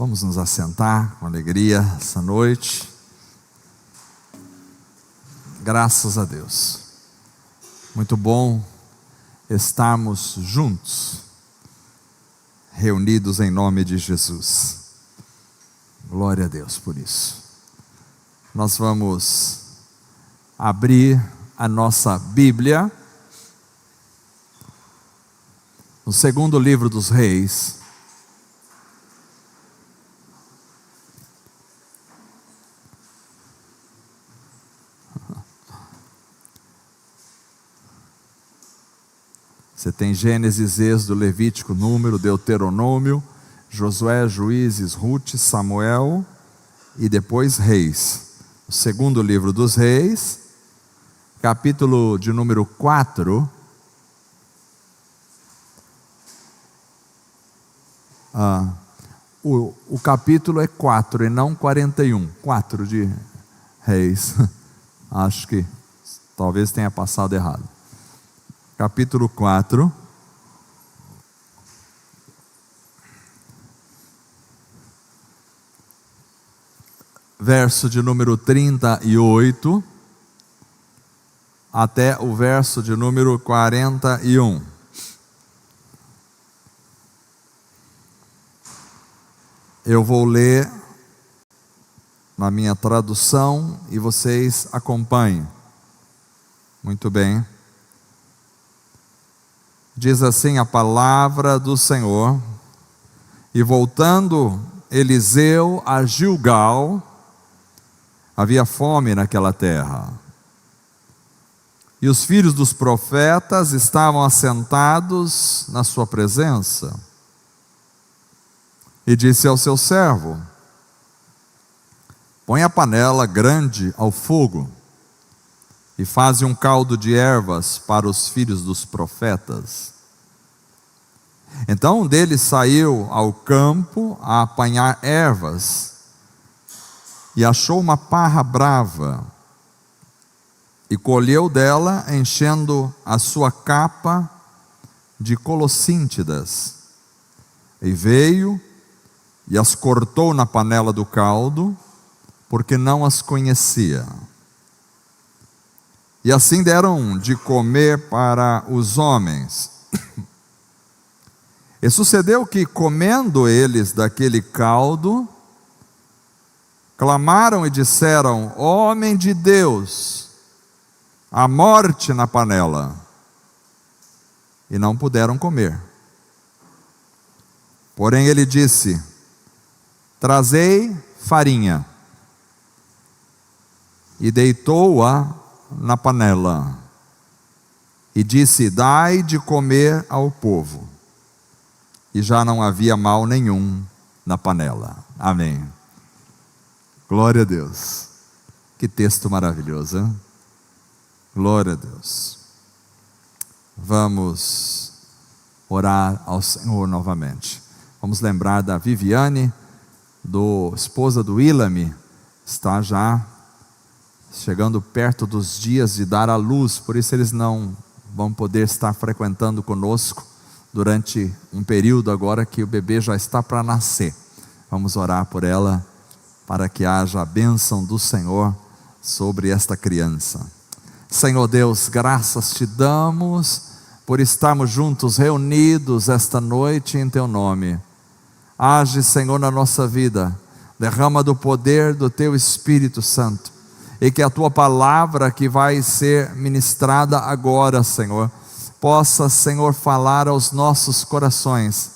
Vamos nos assentar com alegria essa noite. Graças a Deus. Muito bom estarmos juntos, reunidos em nome de Jesus. Glória a Deus por isso. Nós vamos abrir a nossa Bíblia no segundo livro dos Reis. Você tem Gênesis, Êxodo, Levítico, Número, Deuteronômio, Josué, Juízes, Rute, Samuel e depois Reis. O segundo livro dos Reis, capítulo de número 4. O capítulo é 4 e não 41. 4 de Reis. Acho que talvez tenha passado errado. Capítulo 4, verso de número 38, até o verso de número 41. Eu vou ler na minha tradução e vocês acompanhem. Muito bem. Diz assim a palavra do Senhor: E voltando Eliseu a Gilgal, havia fome naquela terra. E os filhos dos profetas estavam assentados na sua presença. E disse ao seu servo: Põe a panela grande ao fogo, e faze um caldo de ervas para os filhos dos profetas. Então um deles saiu ao campo a apanhar ervas, e achou uma parra brava, e colheu dela, enchendo a sua capa de colossíntidas, e veio e as cortou na panela do caldo, porque não as conhecia. E assim deram de comer para os homens. E sucedeu que, comendo eles daquele caldo, clamaram e disseram: Homem de Deus, a morte na panela. E não puderam comer. Porém ele disse: Trazei farinha. E deitou-a na panela, e disse: Dai de comer ao povo. E já não havia mal nenhum na panela. Amém. Glória a Deus. Que texto maravilhoso, hein? Glória a Deus. Vamos orar ao Senhor novamente. Vamos lembrar da Viviane, esposa do Ilame. Está já chegando perto dos dias de dar à luz, por isso eles não vão poder estar frequentando conosco durante um período agora que o bebê já está para nascer. Vamos orar por ela, para que haja a bênção do Senhor sobre esta criança. Senhor Deus, graças te damos por estarmos juntos, reunidos esta noite em teu nome. Age, Senhor, na nossa vida, derrama do poder do teu Espírito Santo, e que a tua palavra que vai ser ministrada agora, Senhor, possa, Senhor, falar aos nossos corações.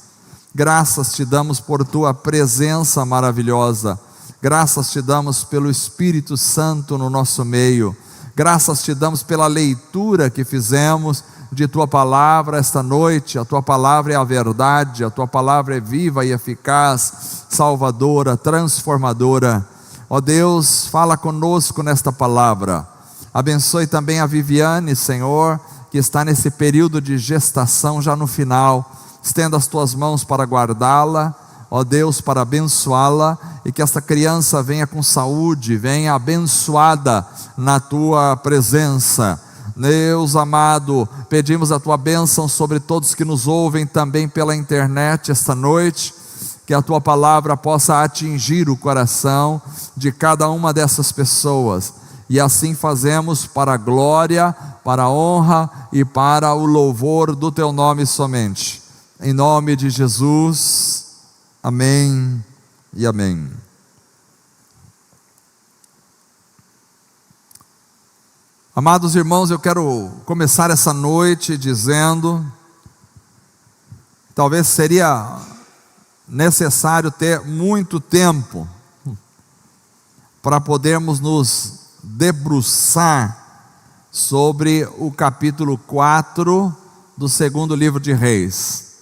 Graças te damos por tua presença maravilhosa. Graças te damos pelo Espírito Santo no nosso meio. Graças te damos pela leitura que fizemos de tua palavra esta noite. A tua palavra é a verdade, a tua palavra é viva e eficaz, salvadora, transformadora. Ó Deus, fala conosco nesta palavra. Abençoe também a Viviane, Senhor, que está nesse período de gestação já no final. Estenda as tuas mãos para guardá-la, ó Deus, para abençoá-la, e que esta criança venha com saúde, venha abençoada na tua presença. Deus amado, pedimos a tua bênção sobre todos que nos ouvem também pela internet esta noite. que a tua palavra possa atingir o coração de cada uma dessas pessoas. E assim fazemos para a glória, para a honra e para o louvor do teu nome somente. Em nome de Jesus, amém e amém. Amados irmãos, eu quero começar essa noite dizendo, talvez seria necessário ter muito tempo para podermos nos debruçar sobre o capítulo 4 do segundo livro de Reis.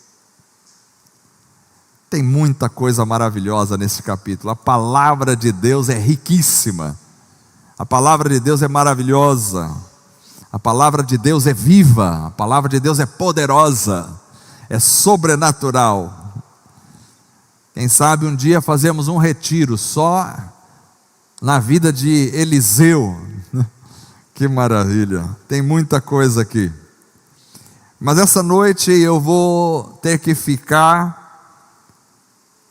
Tem muita coisa maravilhosa nesse capítulo. A palavra de Deus é riquíssima. A palavra de Deus é maravilhosa. A palavra de Deus é viva. A palavra de Deus é poderosa. É sobrenatural. Quem sabe um dia fazemos um retiro só na vida de Eliseu. Que maravilha. Tem muita coisa aqui. Mas essa noite eu vou ter que ficar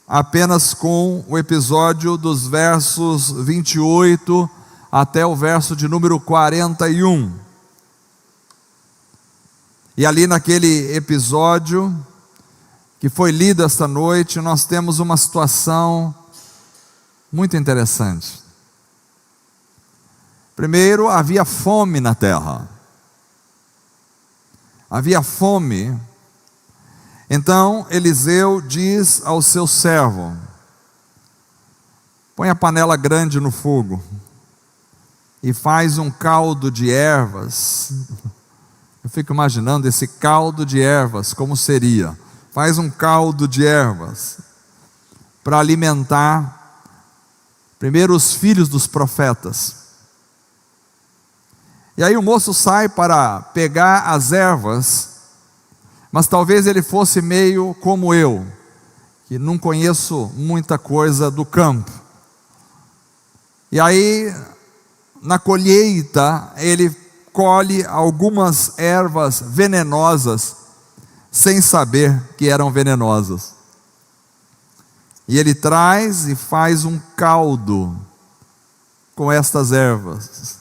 apenas com o episódio dos versos 28 até o verso de número 41. E ali naquele episódio que foi lido esta noite, nós temos uma situação muito interessante. Primeiro, havia fome na terra. Havia fome. Então Eliseu diz ao seu servo: põe a panela grande no fogo e faz um caldo de ervas. Eu fico imaginando esse caldo de ervas, como seria. Faz um caldo de ervas para alimentar primeiro os filhos dos profetas. E aí o moço sai para pegar as ervas, mas talvez ele fosse meio como eu, que não conheço muita coisa do campo. E aí, na colheita, ele colhe algumas ervas venenosas, sem saber que eram venenosas. E ele traz e faz um caldo com estas ervas.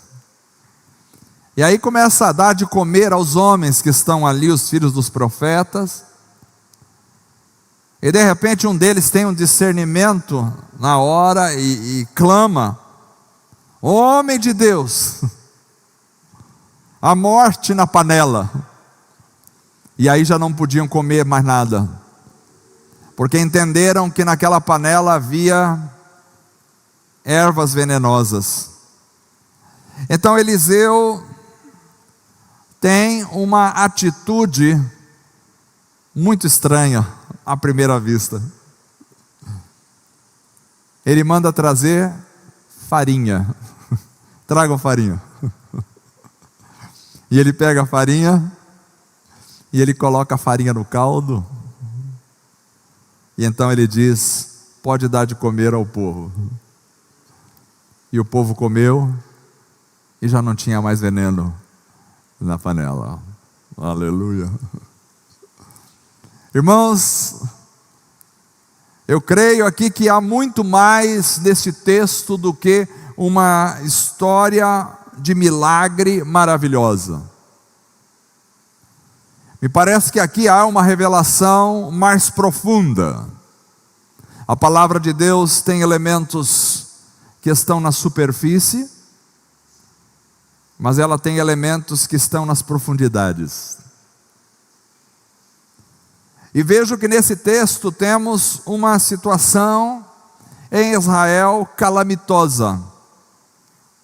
E aí começa a dar de comer aos homens que estão ali, os filhos dos profetas. E de repente um deles tem um discernimento na hora e clama: homem de Deus, a morte na panela. E aí já não podiam comer mais nada, porque entenderam que naquela panela havia ervas venenosas. Então Eliseu tem uma atitude muito estranha à primeira vista. Ele manda trazer farinha. Tragam farinha. E ele pega a farinha e ele coloca a farinha no caldo. E então ele diz: pode dar de comer ao povo. E o povo comeu e já não tinha mais veneno na panela. Aleluia. Irmãos, eu creio aqui que há muito mais nesse texto do que uma história de milagre maravilhosa. Me parece que aqui há uma revelação mais profunda. A palavra de Deus tem elementos que estão na superfície, mas ela tem elementos que estão nas profundidades. E vejo que nesse texto temos uma situação em Israel calamitosa,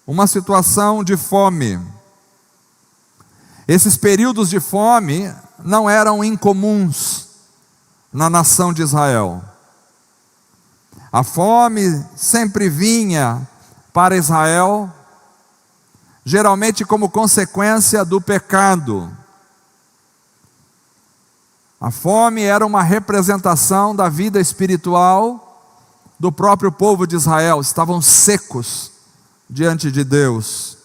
uma situação de fome. Esses períodos de fome não eram incomuns na nação de Israel. A fome sempre vinha para Israel, geralmente como consequência do pecado. A fome era uma representação da vida espiritual do próprio povo de Israel. Estavam secos diante de Deus,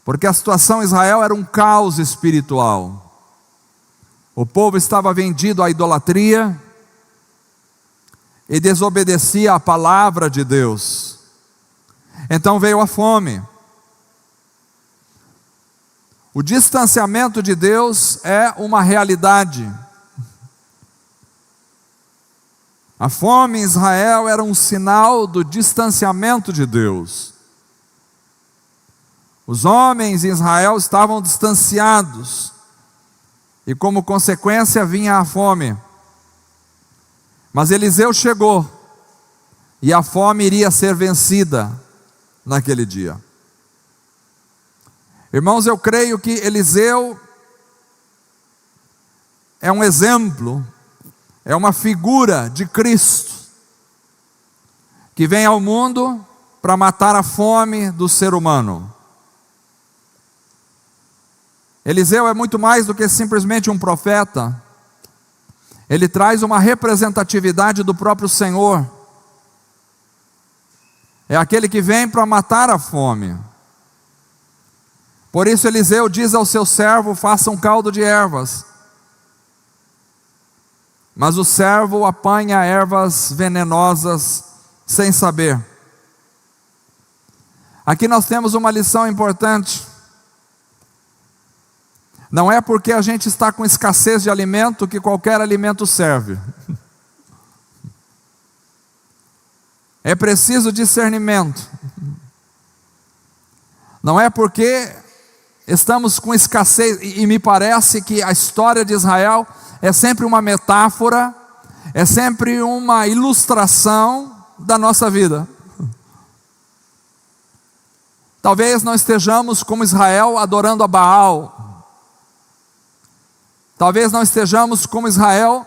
porque a situação em Israel era um caos espiritual. O povo estava vendido à idolatria, e desobedecia à palavra de Deus. Então veio a fome. O distanciamento de Deus é uma realidade. A fome em Israel era um sinal do distanciamento de Deus. Os homens em Israel estavam distanciados, e como consequência vinha a fome. Mas Eliseu chegou, e a fome iria ser vencida naquele dia. Irmãos, eu creio que Eliseu é um exemplo, é uma figura de Cristo, que vem ao mundo para matar a fome do ser humano. Eliseu é muito mais do que simplesmente um profeta. Ele traz uma representatividade do próprio Senhor. É aquele que vem para matar a fome. Por isso Eliseu diz ao seu servo: faça um caldo de ervas. Mas o servo apanha ervas venenosas sem saber. Aqui nós temos uma lição importante. Não é porque a gente está com escassez de alimento que qualquer alimento serve. É preciso discernimento. Não é porque estamos com escassez, e me parece que a história de Israel é sempre uma metáfora, é sempre uma ilustração da nossa vida. Talvez não estejamos como Israel adorando a Baal. Talvez não estejamos como Israel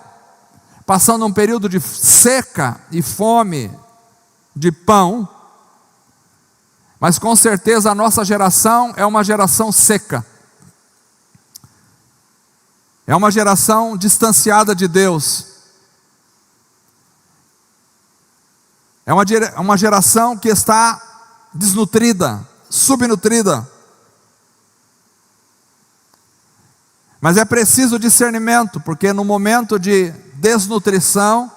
passando um período de seca e fome de pão, mas com certeza a nossa geração é uma geração seca. É uma geração distanciada de Deus. É uma geração que está desnutrida, subnutrida. Mas é preciso discernimento, porque no momento de desnutrição,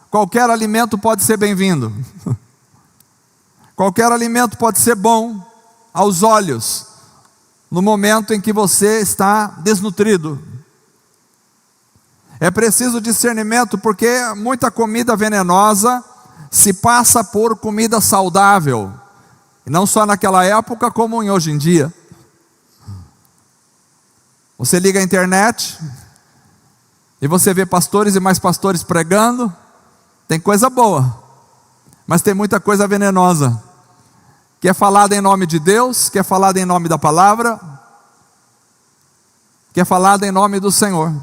qualquer alimento pode ser bem-vindo. Qualquer alimento pode ser bom aos olhos, no momento em que você está desnutrido. É preciso discernimento, porque muita comida venenosa se passa por comida saudável, e não só naquela época, como em hoje em dia. Você liga a internet e você vê pastores e mais pastores pregando. Tem coisa boa, mas tem muita coisa venenosa, que é falada em nome de Deus, que é falada em nome da palavra, que é falada em nome do Senhor.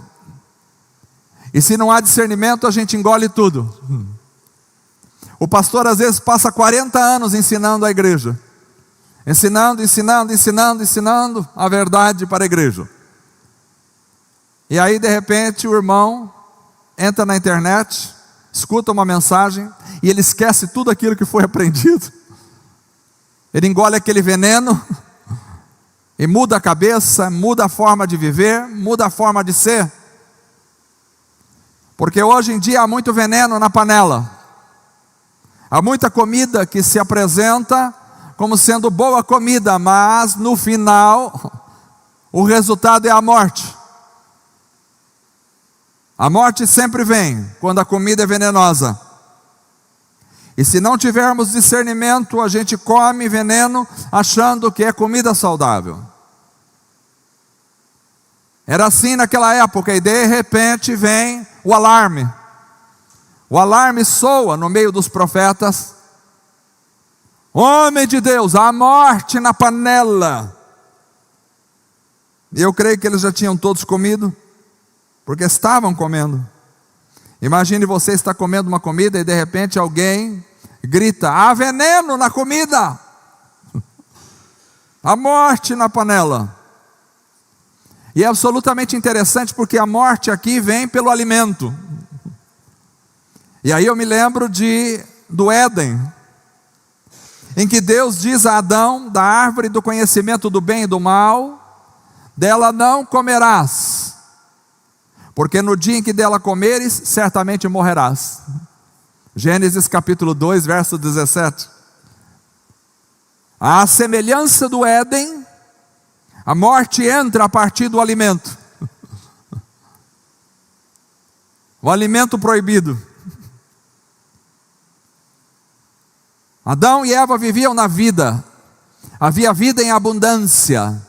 E se não há discernimento, a gente engole tudo. O pastor às vezes passa 40 anos ensinando a igreja, ensinando a verdade para a igreja. E aí de repente o irmão entra na internet, escuta uma mensagem e ele esquece tudo aquilo que foi aprendido. Ele engole aquele veneno e muda a cabeça, muda a forma de viver, muda a forma de ser. Porque hoje em dia há muito veneno na panela. Há muita comida que se apresenta como sendo boa comida, mas no final o resultado é a morte. A morte sempre vem quando a comida é venenosa. E se não tivermos discernimento, a gente come veneno achando que é comida saudável. Era assim naquela época, e de repente vem o alarme. O alarme soa no meio dos profetas. Homem de Deus, a morte na panela. E eu creio que eles já tinham todos comido, porque estavam comendo. Imagine você estar comendo uma comida e de repente alguém grita: há veneno na comida, a morte na panela. E é absolutamente interessante, porque a morte aqui vem pelo alimento. E aí eu me lembro do Éden, em que Deus diz a Adão: da árvore do conhecimento do bem e do mal, dela não comerás, porque no dia em que dela comeres, certamente morrerás. Gênesis capítulo 2, verso 17. À semelhança do Éden, a morte entra a partir do alimento. O alimento proibido. Adão e Eva viviam na vida. Havia vida em abundância.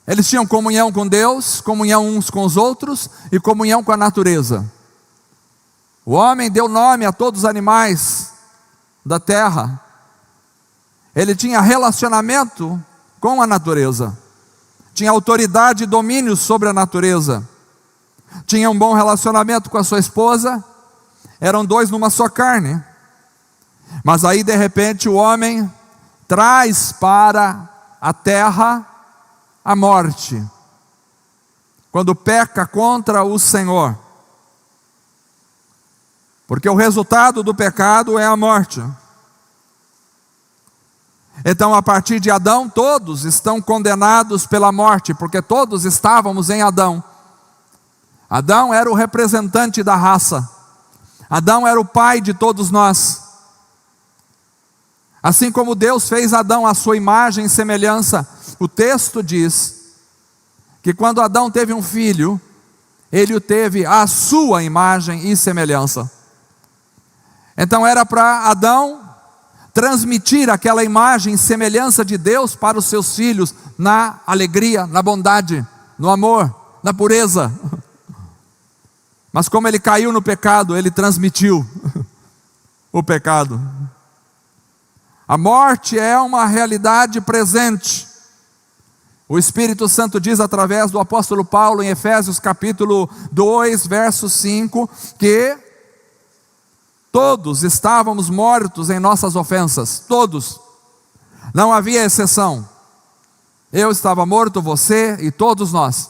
Eles tinham comunhão com Deus, comunhão uns com os outros e comunhão com a natureza. O homem deu nome a todos os animais da terra. Ele tinha relacionamento com a natureza. Tinha autoridade e domínio sobre a natureza. Tinha um bom relacionamento com a sua esposa. Eram dois numa só carne. Mas aí de repente o homem traz para a terra a morte. Quando peca contra o Senhor. Porque o resultado do pecado é a morte. Então, a partir de Adão, todos estão condenados pela morte, porque todos estávamos em Adão. Adão era o representante da raça. Adão era o pai de todos nós. Assim como Deus fez Adão à sua imagem e semelhança, o texto diz que quando Adão teve um filho, ele o teve à sua imagem e semelhança. Então era para Adão transmitir aquela imagem e semelhança de Deus para os seus filhos, na alegria, na bondade, no amor, na pureza. Mas como ele caiu no pecado, ele transmitiu o pecado. A morte é uma realidade presente. O Espírito Santo diz através do apóstolo Paulo em Efésios capítulo 2, verso 5, que todos estávamos mortos em nossas ofensas, todos, não havia exceção. Eu estava morto, você e todos nós,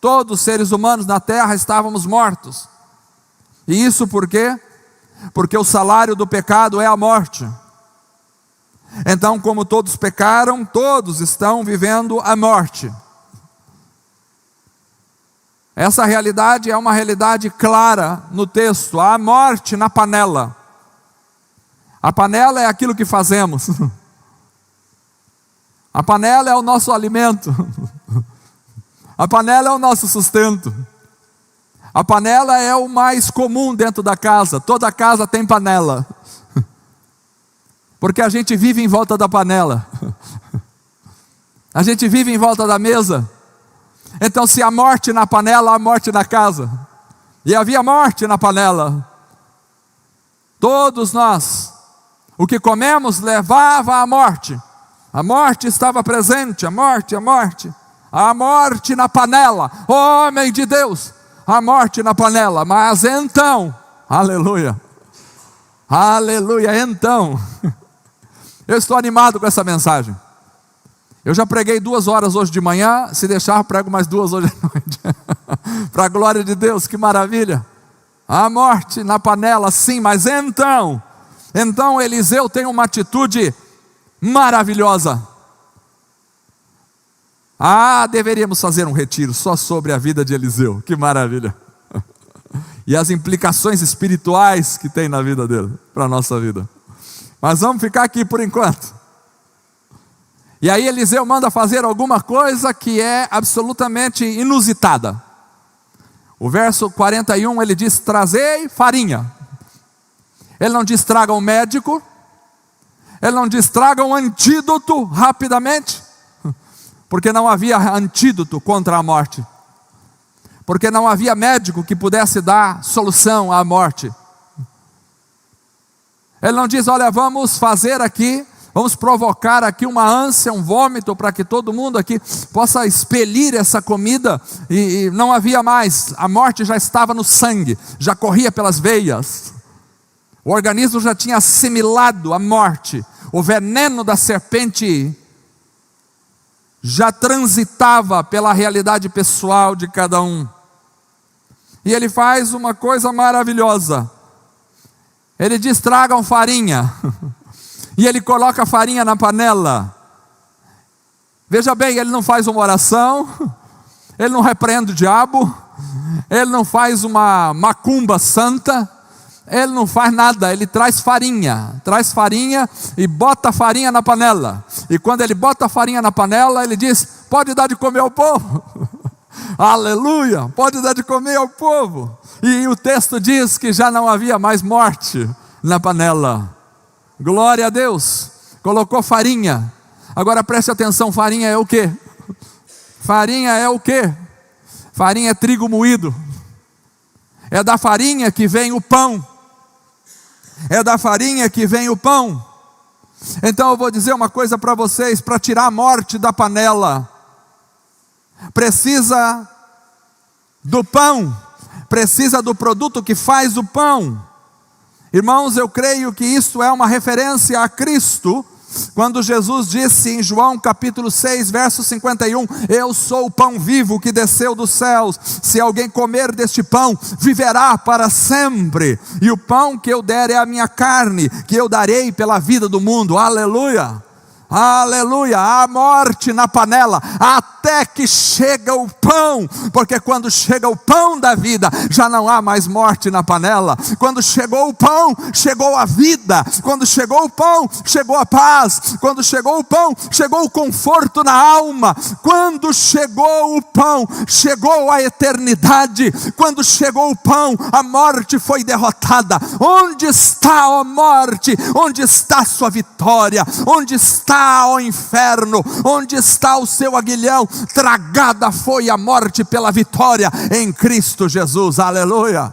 todos os seres humanos na terra estávamos mortos. E isso por quê? Porque o salário do pecado é a morte. Então, como todos pecaram, todos estão vivendo a morte. Essa realidade é uma realidade clara no texto. Há morte na panela. A panela é aquilo que fazemos. A panela é o nosso alimento. A panela é o nosso sustento. A panela é o mais comum dentro da casa. Toda casa tem panela. Porque a gente vive em volta da panela. A gente vive em volta da mesa. Então, se há morte na panela, há morte na casa. E havia morte na panela. Todos nós, o que comemos levava à morte. A morte estava presente, a morte. A morte na panela. Homem de Deus, a morte na panela. Mas então, aleluia, então, eu estou animado com essa mensagem. Eu já preguei 2 horas hoje de manhã, se deixar prego mais 2 hoje à noite. Para a glória de Deus, que maravilha. A morte na panela, sim, mas então Eliseu tem uma atitude maravilhosa. Deveríamos fazer um retiro só sobre a vida de Eliseu, que maravilha. E as implicações espirituais que tem na vida dele, para a nossa vida. Mas vamos ficar aqui por enquanto. E aí Eliseu manda fazer alguma coisa que é absolutamente inusitada. O verso 41 ele diz: trazei farinha. Ele não diz traga um médico. Ele não diz traga um antídoto rapidamente. Porque não havia antídoto contra a morte. Porque não havia médico que pudesse dar solução à morte. Ele não diz, olha, vamos fazer aqui, vamos provocar aqui uma ânsia, um vômito, para que todo mundo aqui possa expelir essa comida. E não havia mais, a morte já estava no sangue, já corria pelas veias. O organismo já tinha assimilado a morte. O veneno da serpente já transitava pela realidade pessoal de cada um. E ele faz uma coisa maravilhosa. Ele diz, tragam farinha. E ele coloca a farinha na panela. Veja bem, ele não faz uma oração. Ele não repreende o diabo. Ele não faz uma macumba santa. Ele não faz nada, ele traz farinha e bota a farinha na panela. E quando ele bota a farinha na panela, ele diz: pode dar de comer ao povo. Aleluia, pode dar de comer ao povo. E o texto diz que já não havia mais morte na panela. Glória a Deus. Colocou farinha. Agora preste atenção, farinha é o quê? Farinha é o quê? Farinha é trigo moído. É da farinha que vem o pão. É da farinha que vem o pão. Então eu vou dizer uma coisa para vocês: para tirar a morte da panela, precisa do pão, precisa do produto que faz o pão. Irmãos, eu creio que isso é uma referência a Cristo, quando Jesus disse em João capítulo 6, verso 51, eu sou o pão vivo que desceu dos céus, se alguém comer deste pão, viverá para sempre, e o pão que eu der é a minha carne, que eu darei pela vida do mundo. Aleluia, aleluia. Há morte na panela, até que chega o pão, porque quando chega o pão da vida, já não há mais morte na panela. Quando chegou o pão, chegou a vida. Quando chegou o pão, chegou a paz. Quando chegou o pão, chegou o conforto na alma. Quando chegou o pão, chegou a eternidade. Quando chegou o pão, a morte foi derrotada. Onde está, ó morte? Onde está a sua vitória? Onde está, ó inferno? Onde está o seu aguilhão? Tragada foi a morte pela vitória em Cristo Jesus. Aleluia.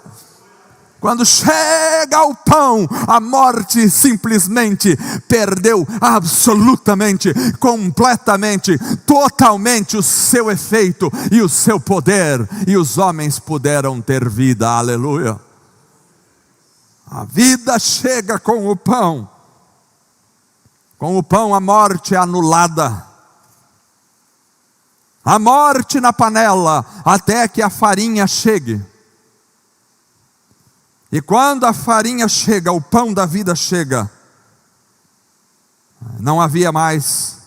Quando chega o pão, a morte simplesmente perdeu absolutamente, completamente, totalmente o seu efeito e o seu poder, e os homens puderam ter vida. Aleluia. A vida chega com o pão. Com o pão a morte é anulada. A morte na panela, até que a farinha chegue. E quando a farinha chega, o pão da vida chega, não havia mais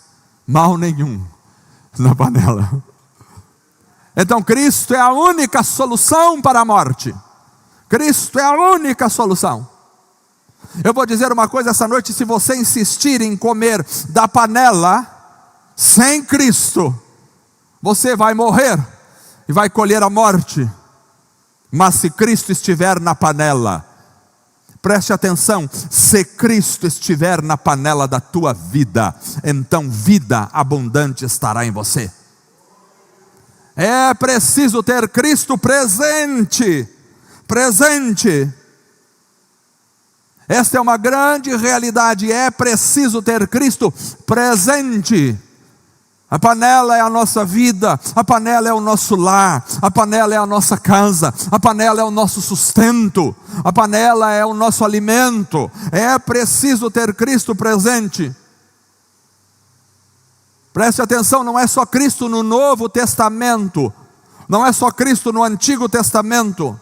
mal nenhum na panela. Então Cristo é a única solução para a morte. Cristo é a única solução. Eu vou dizer uma coisa essa noite: se você insistir em comer da panela sem Cristo, você vai morrer e vai colher a morte. Mas se Cristo estiver na panela, preste atenção, se Cristo estiver na panela da tua vida, então vida abundante estará em você. É preciso ter Cristo presente. Presente. Esta é uma grande realidade. É preciso ter Cristo presente. A panela é a nossa vida, a panela é o nosso lar, a panela é a nossa casa, a panela é o nosso sustento, a panela é o nosso alimento. É preciso ter Cristo presente. Preste atenção, não é só Cristo no Novo Testamento, não é só Cristo no Antigo Testamento.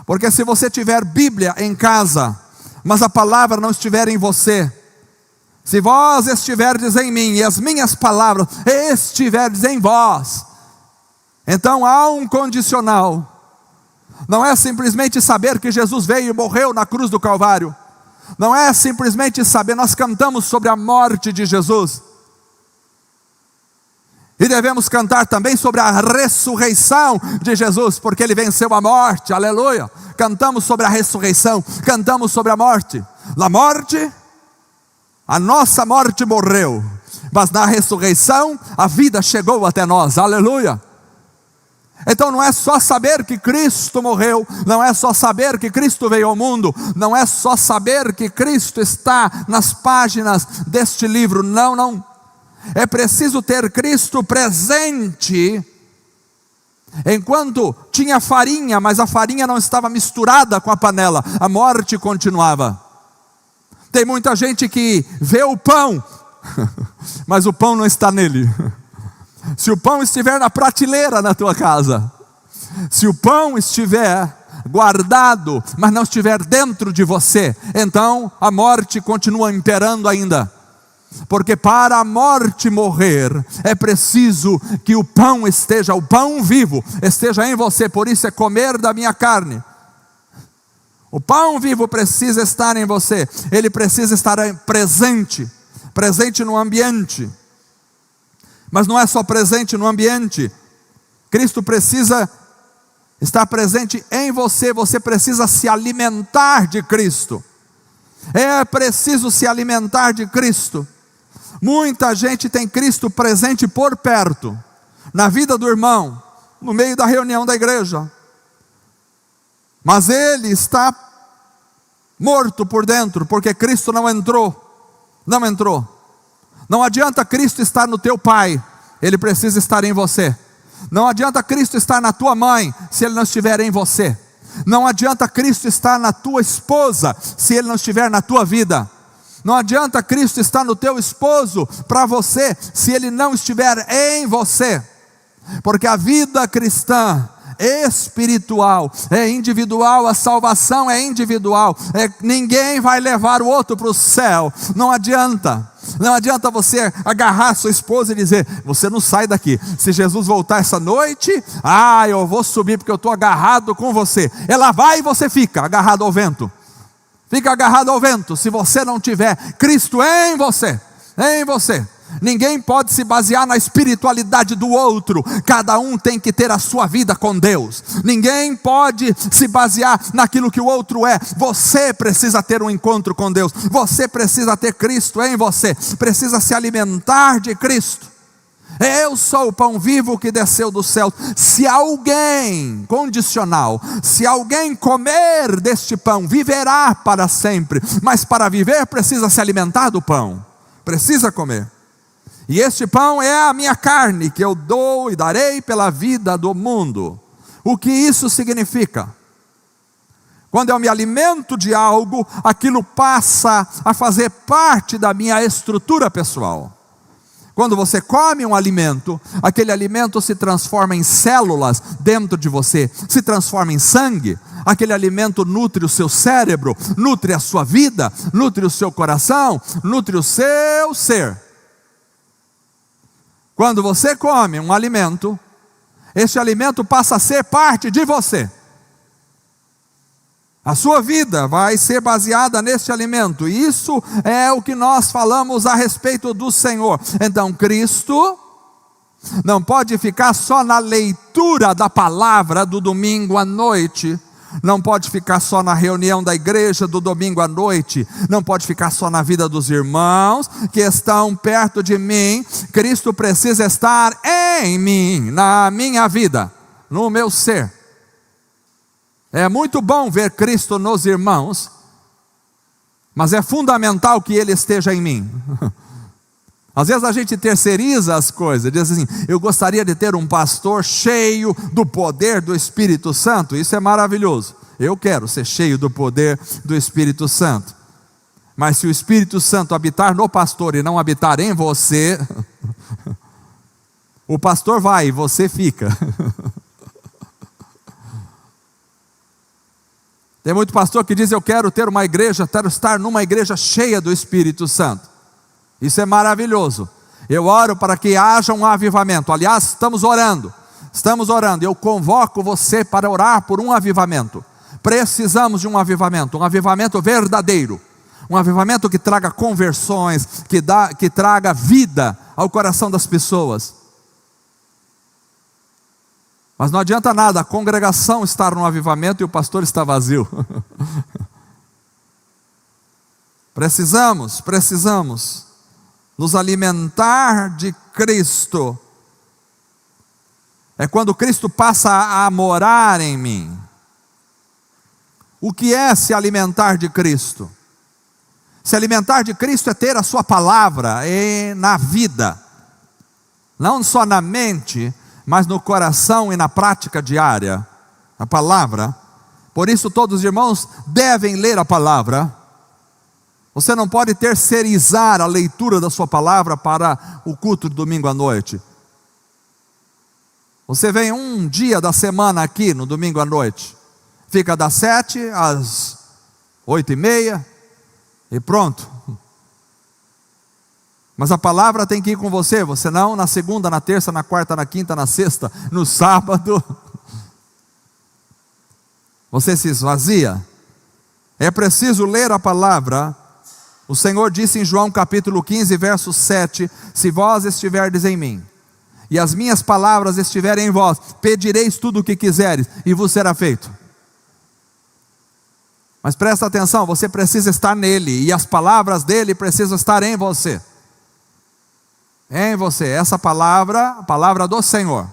Porque se você tiver Bíblia em casa, mas a palavra não estiver em você, se vós estiverdes em mim e as minhas palavras estiverdes em vós, então há um condicional. Não é simplesmente saber que Jesus veio e morreu na cruz do Calvário. Não é simplesmente saber, nós cantamos sobre a morte de Jesus. E devemos cantar também sobre a ressurreição de Jesus, porque Ele venceu a morte, aleluia. Cantamos sobre a ressurreição, cantamos sobre a morte. Na morte, a nossa morte morreu, mas na ressurreição, a vida chegou até nós, aleluia. Então não é só saber que Cristo morreu, não é só saber que Cristo veio ao mundo, não é só saber que Cristo está nas páginas deste livro, não. É preciso ter Cristo presente. Enquanto tinha farinha, mas a farinha não estava misturada com a panela, a morte continuava. Tem muita gente que vê o pão, mas o pão não está nele. Se o pão estiver na prateleira na tua casa, se o pão estiver guardado, mas não estiver dentro de você, então a morte continua imperando ainda. Porque para a morte morrer, é preciso que o pão esteja, o pão vivo, esteja em você. Por isso é comer da minha carne. O pão vivo precisa estar em você. Ele precisa estar presente no ambiente. Mas não é só presente no ambiente. Cristo precisa estar presente em você. Você precisa se alimentar de Cristo. É preciso se alimentar de Cristo. Muita gente tem Cristo presente por perto, na vida do irmão, no meio da reunião da igreja, mas ele está morto por dentro, porque Cristo não entrou. Não adianta Cristo estar no teu pai, ele precisa estar em você. Não adianta Cristo estar na tua mãe, se ele não estiver em você. Não adianta Cristo estar na tua esposa, se ele não estiver na tua vida. Não adianta Cristo estar no teu esposo para você, se ele não estiver em você. Porque a vida cristã espiritual é individual, a salvação é individual. Ninguém vai levar o outro para o céu. Não adianta você agarrar sua esposa e dizer: você não sai daqui, se Jesus voltar essa noite, eu vou subir porque eu estou agarrado com você. Ela vai e você fica agarrado ao vento. Fica agarrado ao vento, se você não tiver Cristo em você. Ninguém pode se basear na espiritualidade do outro. Cada um tem que ter a sua vida com Deus. Ninguém pode se basear naquilo que o outro é. Você precisa ter um encontro com Deus. Você precisa ter Cristo em você. Precisa se alimentar de Cristo. Eu sou o pão vivo que desceu do céu. Se alguém, condicional, se alguém comer deste pão, viverá para sempre. Mas para viver precisa se alimentar do pão. Precisa comer. E este pão é a minha carne, que eu dou e darei pela vida do mundo. O que isso significa? Quando eu me alimento de algo, aquilo passa a fazer parte da minha estrutura pessoal. Quando você come um alimento, aquele alimento se transforma em células dentro de você, se transforma em sangue. Aquele alimento nutre o seu cérebro, nutre a sua vida, nutre o seu coração, nutre o seu ser. Quando você come um alimento, este alimento passa a ser parte de você. A sua vida vai ser baseada neste alimento. E isso é o que nós falamos a respeito do Senhor. Então Cristo não pode ficar só na leitura da palavra do domingo à noite. Não pode ficar só na reunião da igreja do domingo à noite. Não pode ficar só na vida dos irmãos que estão perto de mim. Cristo precisa estar em mim, na minha vida, no meu ser. É muito bom ver Cristo nos irmãos, mas é fundamental que Ele esteja em mim. Às vezes a gente terceiriza as coisas, diz assim: eu gostaria de ter um pastor cheio do poder do Espírito Santo. Isso é maravilhoso, eu quero ser cheio do poder do Espírito Santo. Mas se o Espírito Santo habitar no pastor e não habitar em você, o pastor vai e você fica. Tem muito pastor que diz: eu quero ter uma igreja, quero estar numa igreja cheia do Espírito Santo. Isso é maravilhoso. Eu oro para que haja um avivamento. Aliás, estamos orando. Eu convoco você para orar por um avivamento. Precisamos de um avivamento verdadeiro. Um avivamento que traga conversões, que traga vida ao coração das pessoas. Mas não adianta nada a congregação estar no avivamento e o pastor está vazio. Precisamos nos alimentar de Cristo. É quando Cristo passa a morar em mim. O que é se alimentar de Cristo? Se alimentar de Cristo é ter a sua palavra na vida. Não só na mente, mas no coração e na prática diária. A palavra. Por isso todos os irmãos devem ler a palavra. Você não pode terceirizar a leitura da sua palavra para o culto de domingo à noite. Você vem um dia da semana aqui no domingo à noite. Fica das 7 às 8:30 e pronto. Mas a palavra tem que ir com você. Você não na segunda, na terça, na quarta, na quinta, na sexta, no sábado. Você se esvazia. É preciso ler a palavra. O Senhor disse em João capítulo 15, verso 7, se vós estiverdes em mim, e as minhas palavras estiverem em vós, pedireis tudo o que quiseres, e vos será feito. Mas presta atenção, você precisa estar nele, e as palavras dele precisam estar em você. Em você, essa palavra, a palavra do Senhor,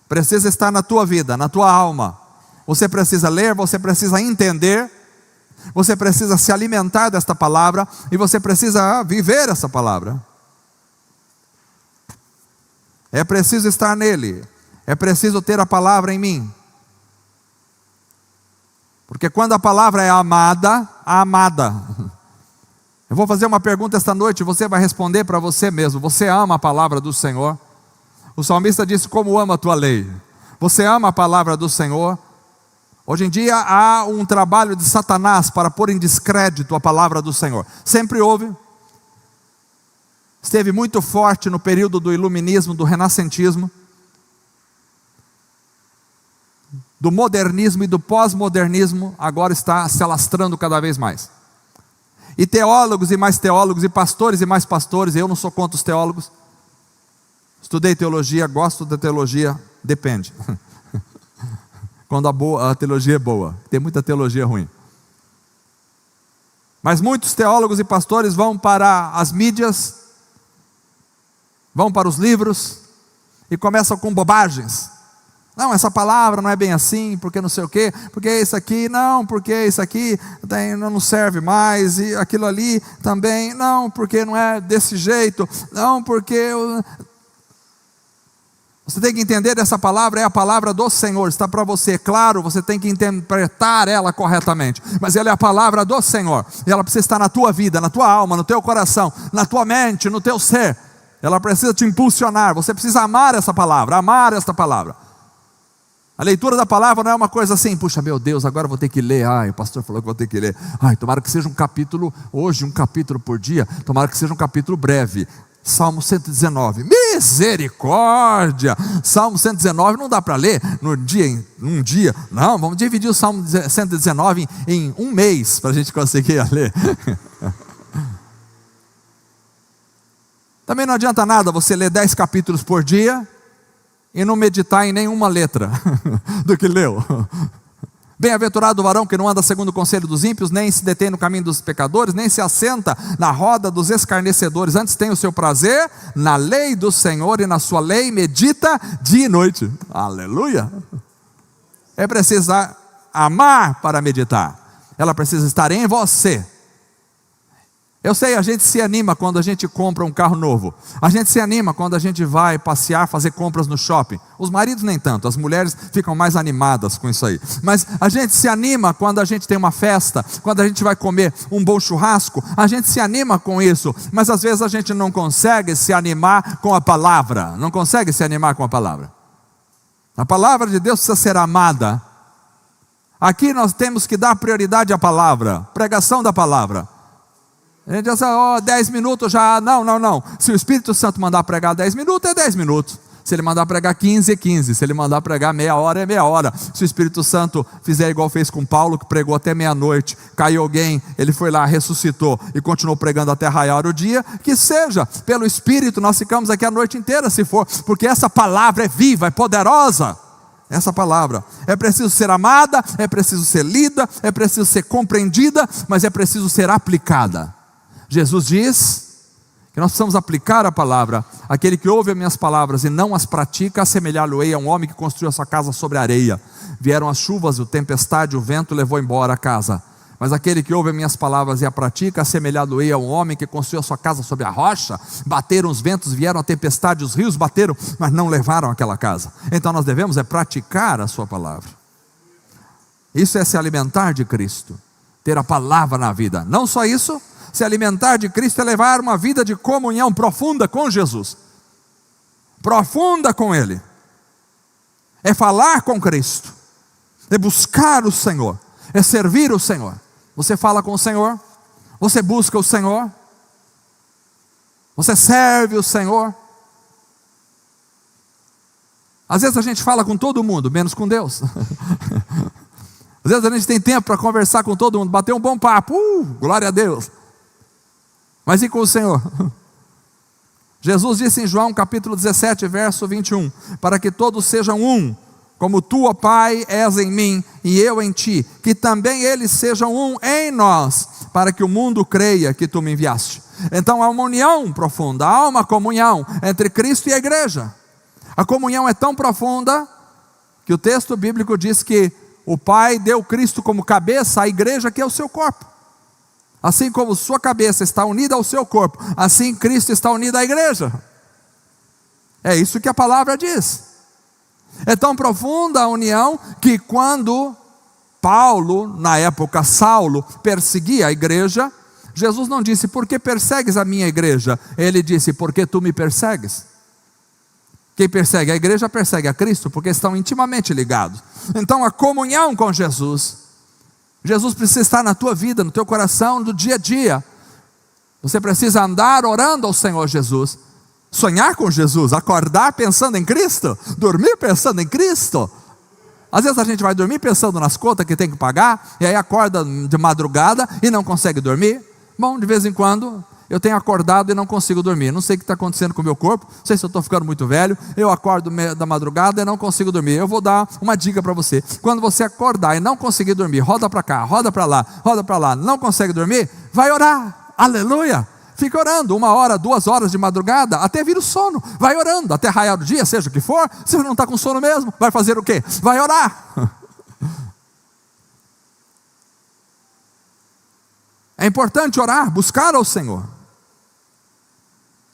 precisa estar na tua vida, na tua alma. Você precisa ler, você precisa entender, você precisa se alimentar desta palavra, e você precisa viver essa palavra. É preciso estar nele, é preciso ter a palavra em mim. Porque quando a palavra é amada, eu vou fazer uma pergunta esta noite, você vai responder para você mesmo. Você ama a palavra do Senhor? O salmista disse, como ama a tua lei. Você ama a palavra do Senhor? Hoje em dia há um trabalho de Satanás para pôr em descrédito a palavra do Senhor. Sempre houve. Esteve muito forte no período do iluminismo, do renascentismo, do modernismo e do pós-modernismo. Agora está se alastrando cada vez mais. E teólogos e mais teólogos, e pastores e mais pastores. Eu não sou contra os teólogos. Estudei teologia, gosto da teologia, depende. Quando a teologia é boa, tem muita teologia ruim. Mas muitos teólogos e pastores vão para as mídias, vão para os livros, e começam com bobagens. Não, essa palavra não é bem assim, porque não sei o quê, porque isso aqui, não, porque isso aqui não serve mais, e aquilo ali também, não, porque não é desse jeito, não, porque... Você tem que entender, essa palavra é a palavra do Senhor, está para você, claro, você tem que interpretar ela corretamente, mas ela é a palavra do Senhor, e ela precisa estar na tua vida, na tua alma, no teu coração, na tua mente, no teu ser. Ela precisa te impulsionar, você precisa amar essa palavra, amar esta palavra. A leitura da palavra não é uma coisa assim, puxa, meu Deus, agora eu vou ter que ler, o pastor falou que vou ter que ler, tomara que seja um capítulo, hoje um capítulo por dia, tomara que seja um capítulo breve. Salmo 119, misericórdia, Salmo 119 não dá para ler num dia, não, vamos dividir o Salmo 119 em um mês, para a gente conseguir ler. Também não adianta nada você ler 10 capítulos por dia, e não meditar em nenhuma letra do que leu. Bem-aventurado o varão que não anda segundo o conselho dos ímpios, nem se detém no caminho dos pecadores, nem se assenta na roda dos escarnecedores. Antes tem o seu prazer na lei do Senhor, e na sua lei medita dia e noite. Aleluia! É preciso amar para meditar. Ela precisa estar em você. Eu sei, a gente se anima quando a gente compra um carro novo. A gente se anima quando a gente vai passear, fazer compras no shopping. Os maridos nem tanto, as mulheres ficam mais animadas com isso aí. Mas a gente se anima quando a gente tem uma festa, quando a gente vai comer um bom churrasco. A gente se anima com isso, mas às vezes a gente não consegue se animar com a palavra. Não consegue se animar com a palavra. A palavra de Deus precisa ser amada. Aqui nós temos que dar prioridade à palavra, pregação da palavra. A gente diz, 10 minutos já, não. Se o Espírito Santo mandar pregar 10 minutos, é 10 minutos. Se ele mandar pregar 15, é 15. Se ele mandar pregar meia hora, é meia hora. Se o Espírito Santo fizer igual fez com Paulo, que pregou até meia-noite, caiu alguém, ele foi lá, ressuscitou e continuou pregando até raiar o dia, que seja, pelo Espírito, nós ficamos aqui a noite inteira, se for, porque essa palavra é viva, é poderosa. Essa palavra, é preciso ser amada, é preciso ser lida, é preciso ser compreendida, mas é preciso ser aplicada. Jesus diz que nós precisamos aplicar a palavra. Aquele que ouve as minhas palavras e não as pratica, assemelhá-lo-ei a um homem que construiu a sua casa sobre a areia. Vieram as chuvas, a tempestade, o vento levou embora a casa. Mas aquele que ouve as minhas palavras e a pratica, assemelhado-ei a um homem que construiu a sua casa sobre a rocha. Bateram os ventos, vieram a tempestade, os rios bateram, mas não levaram aquela casa. Então nós devemos praticar a sua palavra. Isso é se alimentar de Cristo, ter a palavra na vida. Não só isso, se alimentar de Cristo é levar uma vida de comunhão profunda com Jesus, profunda com Ele, é falar com Cristo, é buscar o Senhor, é servir o Senhor. Você fala com o Senhor, você busca o Senhor, você serve o Senhor. Às vezes a gente fala com todo mundo, menos com Deus. Às vezes a gente tem tempo para conversar com todo mundo, bater um bom papo, glória a Deus. Mas e com o Senhor? Jesus disse em João capítulo 17, verso 21, para que todos sejam um, como tu, ó Pai, és em mim e eu em ti, que também eles sejam um em nós, para que o mundo creia que tu me enviaste. Então há uma união profunda, há uma comunhão entre Cristo e a igreja. A comunhão é tão profunda que o texto bíblico diz que o Pai deu Cristo como cabeça à igreja, que é o seu corpo. Assim como sua cabeça está unida ao seu corpo, assim Cristo está unido à igreja. É isso que a palavra diz. É tão profunda a união que quando Paulo, na época Saulo, perseguia a igreja, Jesus não disse, por que persegues a minha igreja? Ele disse, porque tu me persegues. Quem persegue a igreja persegue a Cristo, porque estão intimamente ligados. Então a comunhão com Jesus precisa estar na tua vida, no teu coração, no dia a dia. Você precisa andar orando ao Senhor Jesus, sonhar com Jesus, acordar pensando em Cristo, dormir pensando em Cristo. Às vezes a gente vai dormir pensando nas contas que tem que pagar, e aí acorda de madrugada e não consegue dormir. Bom, de vez em quando eu tenho acordado e não consigo dormir. Não sei o que está acontecendo com o meu corpo, não sei se eu estou ficando muito velho. Eu acordo da madrugada e não consigo dormir. Eu vou dar uma dica para você. Quando você acordar e não conseguir dormir, roda para cá, roda para lá, não consegue dormir, vai orar, aleluia. Fica orando 1 hora, 2 horas de madrugada, até vir o sono. Vai orando, até raiar o dia, seja o que for. Se você não está com sono mesmo, vai fazer o quê? Vai orar. É importante orar, buscar ao Senhor.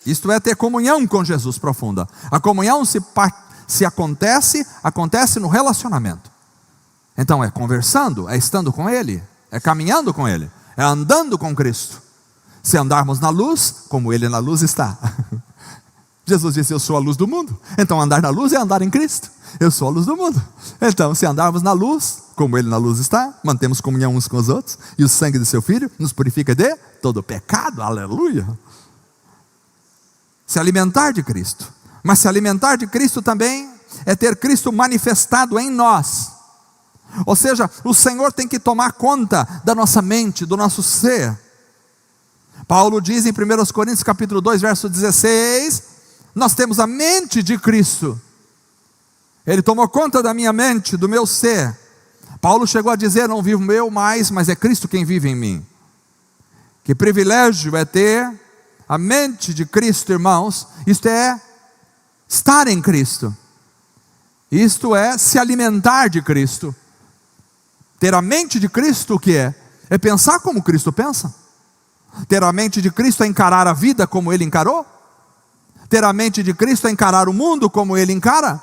Isto é ter comunhão com Jesus profunda. A comunhão se acontece no relacionamento. Então é conversando, é estando com Ele, é caminhando com Ele, é andando com Cristo. Se andarmos na luz, como Ele na luz está. Jesus disse, eu sou a luz do mundo. Então andar na luz é andar em Cristo. Eu sou a luz do mundo. Então se andarmos na luz, como Ele na luz está, mantemos comunhão uns com os outros, e o sangue do seu Filho nos purifica de todo pecado, aleluia. Se alimentar de Cristo. Mas se alimentar de Cristo também é ter Cristo manifestado em nós. Ou seja, o Senhor tem que tomar conta da nossa mente, do nosso ser. Paulo diz em 1 Coríntios capítulo 2, verso 16, nós temos a mente de Cristo. Ele tomou conta da minha mente, do meu ser. Paulo chegou a dizer, não vivo eu mais, mas é Cristo quem vive em mim. Que privilégio é ter a mente de Cristo, irmãos. Isto é estar em Cristo. Isto é se alimentar de Cristo. Ter a mente de Cristo, o que é? É pensar como Cristo pensa. Ter a mente de Cristo é encarar a vida como Ele encarou. Ter a mente de Cristo é encarar o mundo como Ele encara.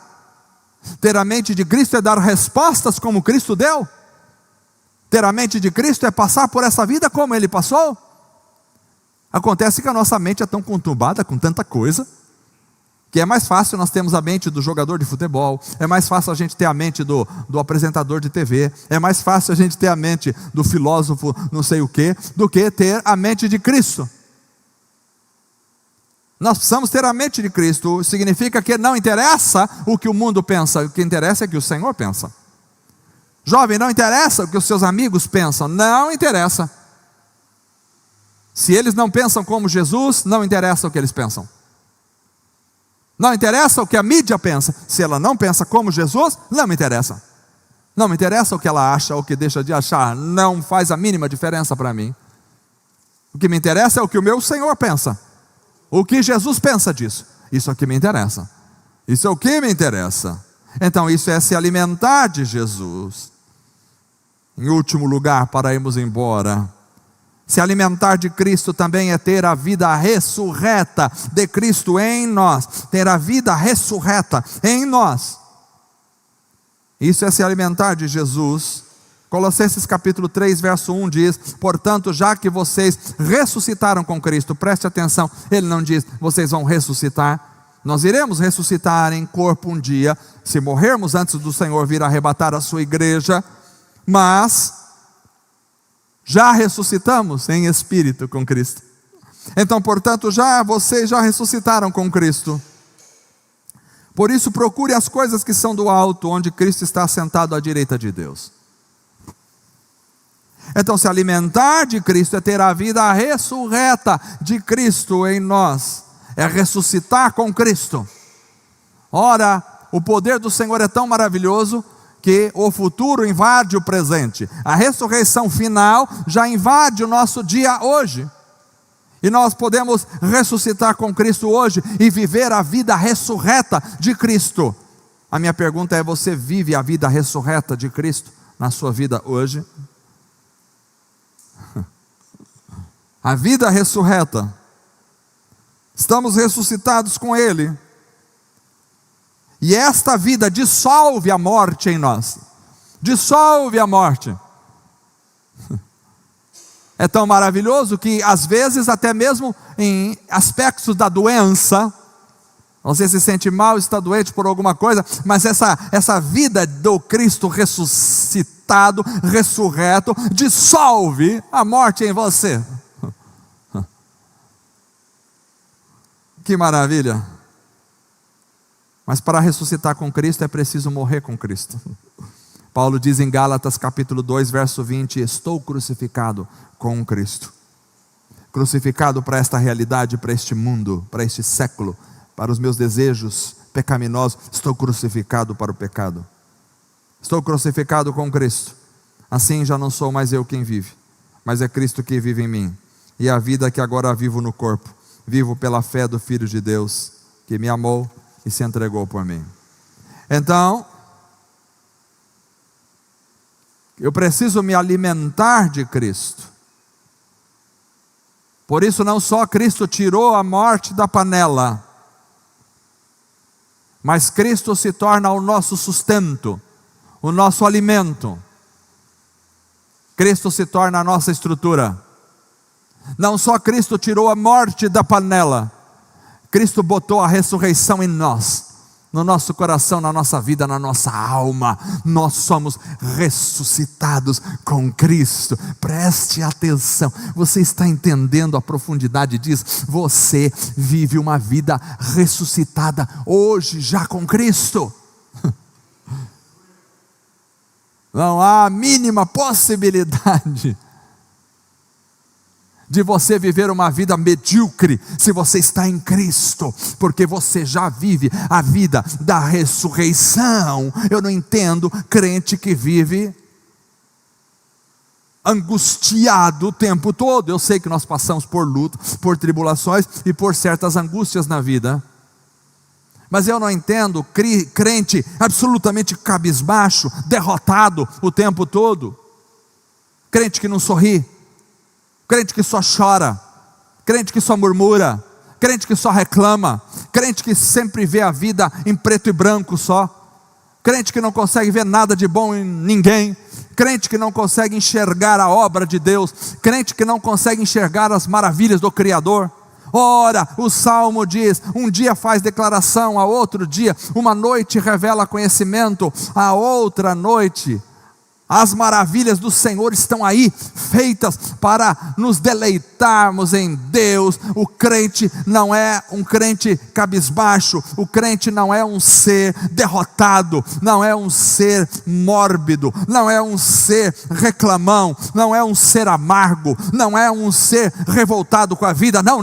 Ter a mente de Cristo é dar respostas como Cristo deu. Ter a mente de Cristo é passar por essa vida como Ele passou. Acontece que a nossa mente é tão conturbada com tanta coisa, que é mais fácil nós termos a mente do jogador de futebol, é mais fácil a gente ter a mente do apresentador de TV, é mais fácil a gente ter a mente do filósofo não sei o que, do que ter a mente de Cristo. Nós precisamos ter a mente de Cristo. Significa que não interessa o que o mundo pensa, o que interessa é o que o Senhor pensa. Jovem, não interessa o que os seus amigos pensam, não interessa. Se eles não pensam como Jesus, não interessa o que eles pensam. Não interessa o que a mídia pensa. Se ela não pensa como Jesus, não me interessa. Não me interessa o que ela acha ou o que deixa de achar. Não faz a mínima diferença para mim. O que me interessa é o que o meu Senhor pensa. O que Jesus pensa disso. Isso é o que me interessa. Isso é o que me interessa. Então isso é se alimentar de Jesus. Em último lugar, para irmos embora, se alimentar de Cristo também é ter a vida ressurreta de Cristo em nós. Ter a vida ressurreta em nós. Isso é se alimentar de Jesus. Colossenses capítulo 3, verso 1 diz, portanto, já que vocês ressuscitaram com Cristo, preste atenção, ele não diz, vocês vão ressuscitar. Nós iremos ressuscitar em corpo um dia, se morrermos antes do Senhor vir arrebatar a sua igreja, mas já ressuscitamos em espírito com Cristo. Então, portanto, vocês já ressuscitaram com Cristo. Por isso procure as coisas que são do alto, onde Cristo está sentado à direita de Deus. Então, se alimentar de Cristo é ter a vida ressurreta de Cristo em nós, é ressuscitar com Cristo. Ora, o poder do Senhor é tão maravilhoso que o futuro invade o presente. A ressurreição final já invade o nosso dia hoje. E nós podemos ressuscitar com Cristo hoje e viver a vida ressurreta de Cristo. A minha pergunta é: você vive a vida ressurreta de Cristo na sua vida hoje? A vida ressurreta. Estamos ressuscitados com Ele. E esta vida dissolve a morte em nós. Dissolve a morte. É tão maravilhoso que às vezes até mesmo em aspectos da doença, você se sente mal, está doente por alguma coisa, mas essa vida do Cristo ressuscitado, ressurreto, dissolve a morte em você. Que maravilha! Mas para ressuscitar com Cristo é preciso morrer com Cristo. Paulo diz em Gálatas capítulo 2, verso 20: estou crucificado com Cristo. Crucificado para esta realidade, para este mundo, para este século, para os meus desejos pecaminosos. Estou crucificado para o pecado. Estou crucificado com Cristo. Assim já não sou mais eu quem vive, mas é Cristo que vive em mim. E a vida que agora vivo no corpo, vivo pela fé do Filho de Deus, que me amou e se entregou por mim. Então, eu preciso me alimentar de Cristo. Por isso não só Cristo tirou a morte da panela, mas Cristo se torna o nosso sustento, o nosso alimento. Cristo se torna a nossa estrutura. Não só Cristo tirou a morte da panela, Cristo botou a ressurreição em nós, no nosso coração, na nossa vida, na nossa alma. Nós somos ressuscitados com Cristo. Preste atenção, você está entendendo a profundidade disso? Você vive uma vida ressuscitada hoje já com Cristo. Não há a mínima possibilidade de você viver uma vida medíocre se você está em Cristo, porque você já vive a vida da ressurreição. Eu não entendo crente que vive angustiado o tempo todo. Eu sei que nós passamos por lutas, por tribulações e por certas angústias na vida, mas eu não entendo crente absolutamente cabisbaixo, derrotado o tempo todo, crente que não sorri, crente que só chora, crente que só murmura, crente que só reclama, crente que sempre vê a vida em preto e branco só, crente que não consegue ver nada de bom em ninguém, crente que não consegue enxergar a obra de Deus, crente que não consegue enxergar as maravilhas do Criador. Ora, o Salmo diz: um dia faz declaração, a outro dia, uma noite revela conhecimento, a outra noite as maravilhas do Senhor estão aí, feitas para nos deleitarmos em Deus. O crente não é um crente cabisbaixo, o crente não é um ser derrotado, não é um ser mórbido, não é um ser reclamão, não é um ser amargo, não é um ser revoltado com a vida. Não,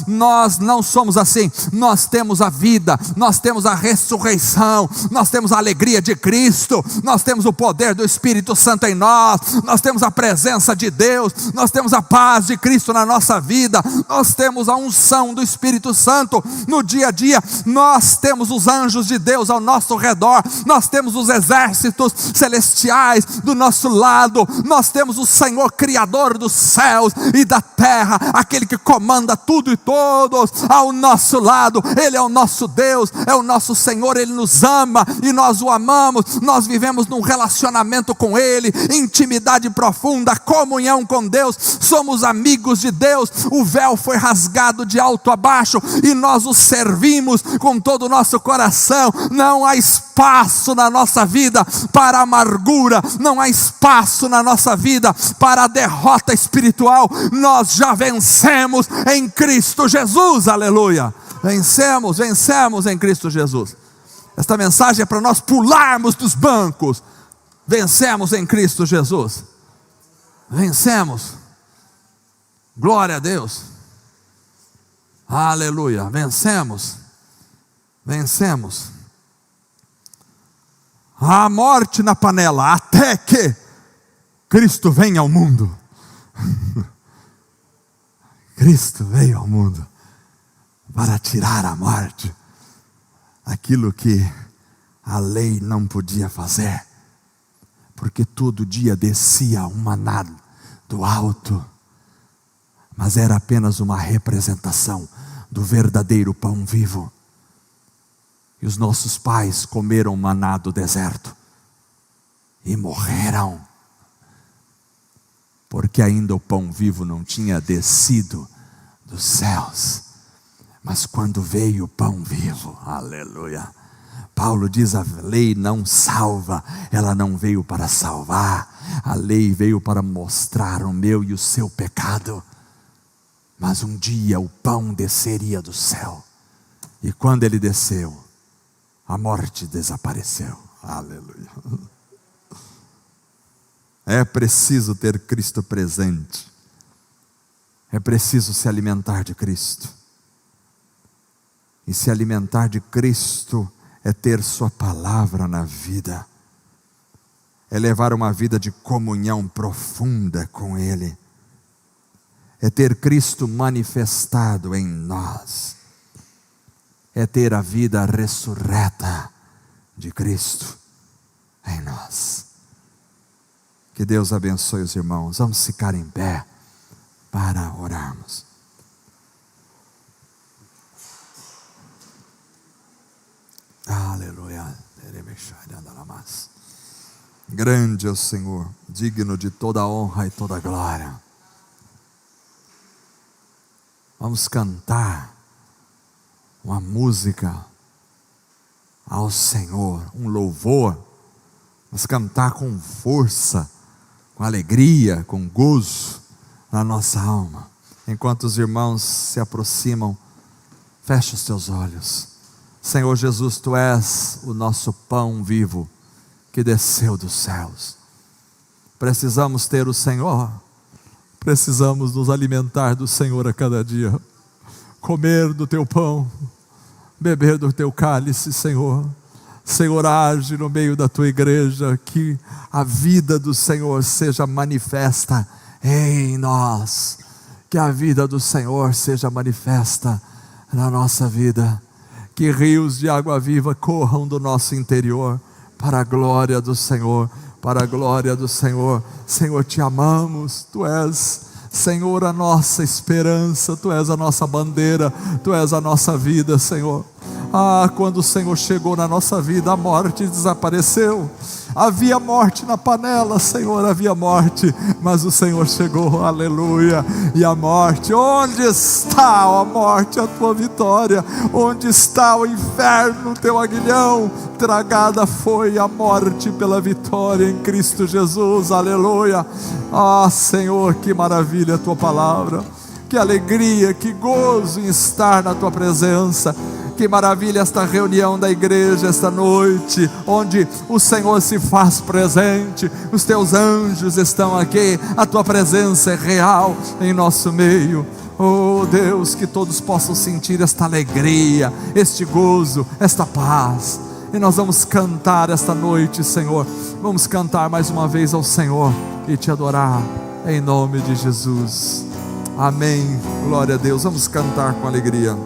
nós não somos assim. Nós temos a vida, nós temos a ressurreição, nós temos a alegria de Cristo, nós temos o poder do Espírito Santo em nós, nós temos a presença de Deus, nós temos a paz de Cristo na nossa vida, nós temos a unção do Espírito Santo no dia a dia, nós temos os anjos de Deus ao nosso redor, nós temos os exércitos celestiais do nosso lado, nós temos o Senhor Criador dos céus e da terra, aquele que comanda tudo e todos ao nosso lado. Ele é o nosso Deus, é o nosso Senhor, Ele nos ama e nós o amamos, nós vivemos num relacionamento com Ele, intimidade profunda, comunhão com Deus, somos amigos de Deus. O véu foi rasgado de alto a baixo e nós o servimos com todo o nosso coração. Não há espaço na nossa vida para amargura, não há espaço na nossa vida para a derrota espiritual. Nós já vencemos em Cristo Jesus, aleluia. Vencemos em Cristo Jesus. Esta mensagem é para nós pularmos dos bancos. Vencemos em Cristo Jesus. Vencemos. Glória a Deus. Aleluia. Vencemos. Vencemos. A morte na panela, até que Cristo venha ao mundo. Cristo veio ao mundo para tirar a morte, aquilo que a lei não podia fazer, porque todo dia descia um maná do alto, mas era apenas uma representação do verdadeiro pão vivo. E os nossos pais comeram maná do deserto e morreram, porque ainda o pão vivo não tinha descido dos céus. Mas quando veio o pão vivo, aleluia, Paulo diz: a lei não salva, ela não veio para salvar, a lei veio para mostrar o meu e o seu pecado. Mas um dia o pão desceria do céu, e quando ele desceu, a morte desapareceu, aleluia. É preciso ter Cristo presente, é preciso se alimentar de Cristo, e se alimentar de Cristo é ter sua palavra na vida, é levar uma vida de comunhão profunda com Ele, é ter Cristo manifestado em nós, é ter a vida ressurreta de Cristo em nós. Que Deus abençoe os irmãos. Vamos ficar em pé para orarmos. Aleluia. Grande é o Senhor, digno de toda honra e toda glória. Vamos cantar uma música ao Senhor, um louvor. Vamos cantar com força, com alegria, com gozo na nossa alma. Enquanto os irmãos se aproximam, feche os teus olhos. Senhor Jesus, Tu és o nosso pão vivo que desceu dos céus. Precisamos ter o Senhor, precisamos nos alimentar do Senhor a cada dia, comer do Teu pão, beber do Teu cálice, Senhor. Senhor, age no meio da Tua igreja, que a vida do Senhor seja manifesta em nós, que a vida do Senhor seja manifesta na nossa vida, que rios de água viva corram do nosso interior, para a glória do Senhor, para a glória do Senhor. Senhor, Te amamos, Tu és, Senhor, a nossa esperança, Tu és a nossa bandeira, Tu és a nossa vida, Senhor. Quando o Senhor chegou na nossa vida, a morte desapareceu. Havia morte na panela, Senhor, havia morte, mas o Senhor chegou, aleluia. E a morte, onde está, ó morte, a tua vitória? Onde está o inferno, o teu aguilhão? Tragada foi a morte pela vitória em Cristo Jesus, aleluia. Senhor, que maravilha a tua palavra, que alegria, que gozo em estar na tua presença. Que maravilha esta reunião da igreja esta noite, onde o Senhor se faz presente, os teus anjos estão aqui, a tua presença é real em nosso meio. Oh Deus, que todos possam sentir esta alegria, este gozo, esta paz. E nós vamos cantar esta noite, Senhor, vamos cantar mais uma vez ao Senhor e Te adorar, em nome de Jesus. Amém, glória a Deus. Vamos cantar com alegria.